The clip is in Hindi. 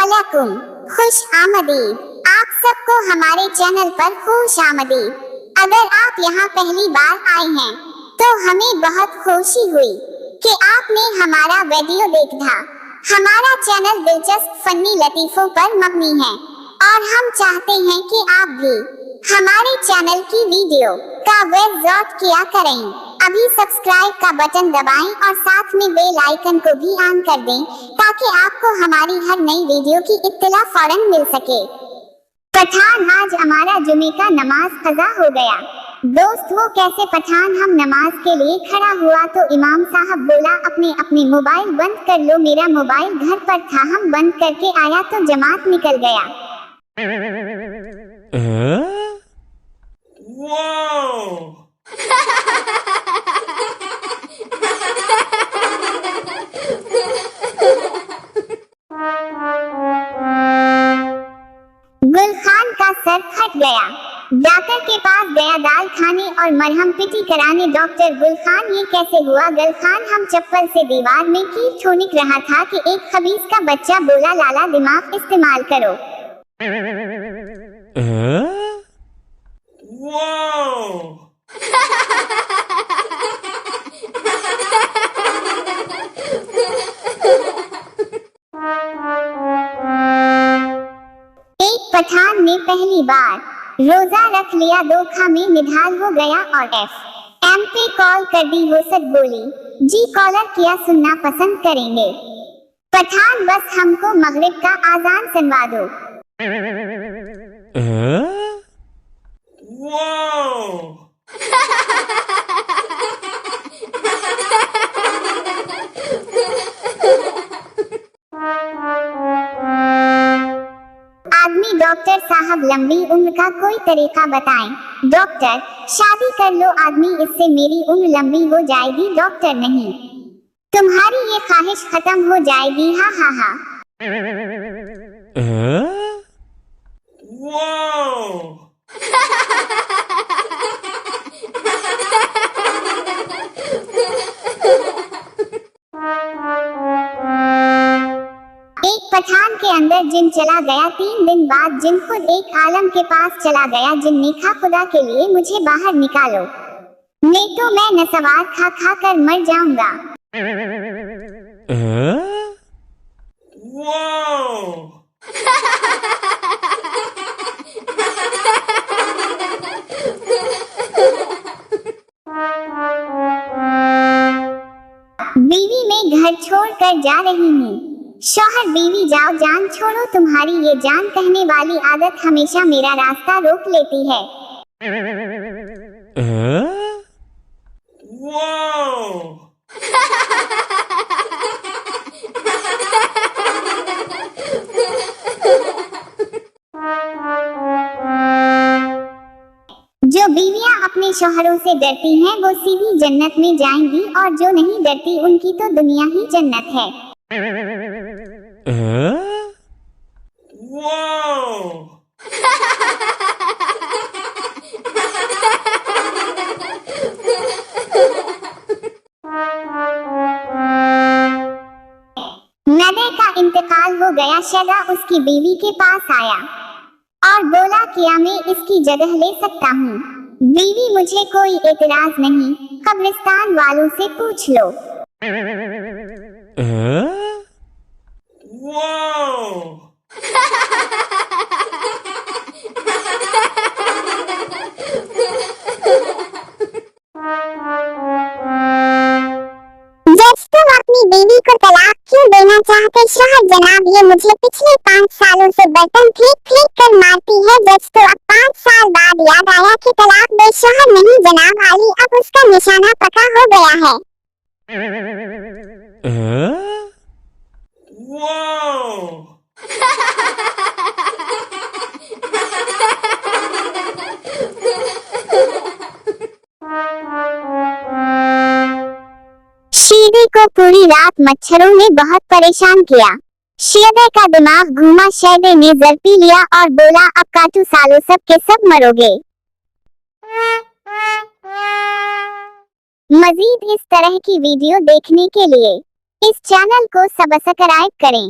वालेकुम, खुश आमदीद। आप सबको हमारे चैनल पर खुश आमदीद। अगर आप यहाँ पहली बार आए हैं तो हमें बहुत खुशी हुई कि आपने हमारा वीडियो देखा। हमारा चैनल दिलचस्प फनी लतीफों पर मबनी है और हम चाहते हैं कि आप भी हमारे चैनल की वीडियो का वॉच किया करें। अभी सब्सक्राइब का बटन दबाएं और साथ में बेल आइकन को भी ऑन कर दें ताकि आपको हमारी हर नई वीडियो की इत्तला फौरन मिल सके। पठान, आज हमारा जुमे का नमाज कज़ा हो गया। दोस्त वो कैसे पठान? हम नमाज के लिए खड़ा हुआ तो इमाम साहब बोला अपने अपने मोबाइल बंद कर लो। मेरा मोबाइल घर पर था, हम बंद करके आया तो जमात निकल गया। गुलखान का सर फट गया, डॉक्टर के पास गया दाल खाने और मरहम पिटी कराने। डॉक्टर, गुलखान ये कैसे हुआ? गुलखान, हम चप्पल से दीवार में कील ठोनिक रहा था कि एक खबीस का बच्चा बोला लाला दिमाग इस्तेमाल करो। पठान ने पहली बार रोजा रख लिया, दोखा में निढाल हो गया और FM पे कॉल कर दी। होसत बोली, जी कॉलर किया सुनना पसंद करेंगे? पठान, बस हमको मगरिब का आजान सुनवा दो। आदमी, डॉक्टर साहब लंबी उम्र का कोई तरीका बताएं। डॉक्टर, शादी कर लो आदमी, इससे मेरी उम्र लंबी हो जाएगी। डॉक्टर, नहीं, तुम्हारी ये ख्वाहिश खत्म हो जाएगी। हा हा हा। पठान के अंदर जिन चला गया। 3 दिन बाद जिन खुद एक आलम के पास चला गया। जिन ने कहा खुदा के लिए मुझे बाहर निकालो, नहीं तो मैं नसवार खा खा कर मर जाऊंगा। बीवी में घर छोड़ कर जा रही हूँ। शौहर, बीवी जाओ जान छोड़ो, तुम्हारी ये जान कहने वाली आदत हमेशा मेरा रास्ता रोक लेती है। जो बीवियां अपने शौहरों से डरती हैं वो सीधी जन्नत में जाएंगी और जो नहीं डरती उनकी तो दुनिया ही जन्नत है। नदे का इंतकाल हो गया। शगा उसकी बीवी के पास आया और बोला क्या मैं इसकी जगह ले सकता हूँ? बीवी, मुझे कोई एतराज नहीं, कब्रिस्तान वालों से पूछ लो। तुम अपनी बीवी को तलाक क्यों देना चाहते? शौहर, जनाब ये मुझे पिछले 5 सालों से बर्तन फेंक फेंक कर मारती है। जज, तो अब 5 साल बाद याद आया कि तलाक दे। शौहर, नहीं जनाब आली, अब उसका निशाना पक्का हो गया है। शीदे को पूरी रात मच्छरों ने बहुत परेशान किया। शीदे का दिमाग घूमा। शीदे ने जर पी लिया और बोला अब काटू सालों सब के सब मरोगे। मजीद इस तरह की वीडियो देखने के लिए इस चैनल को सब्सक्राइब करें।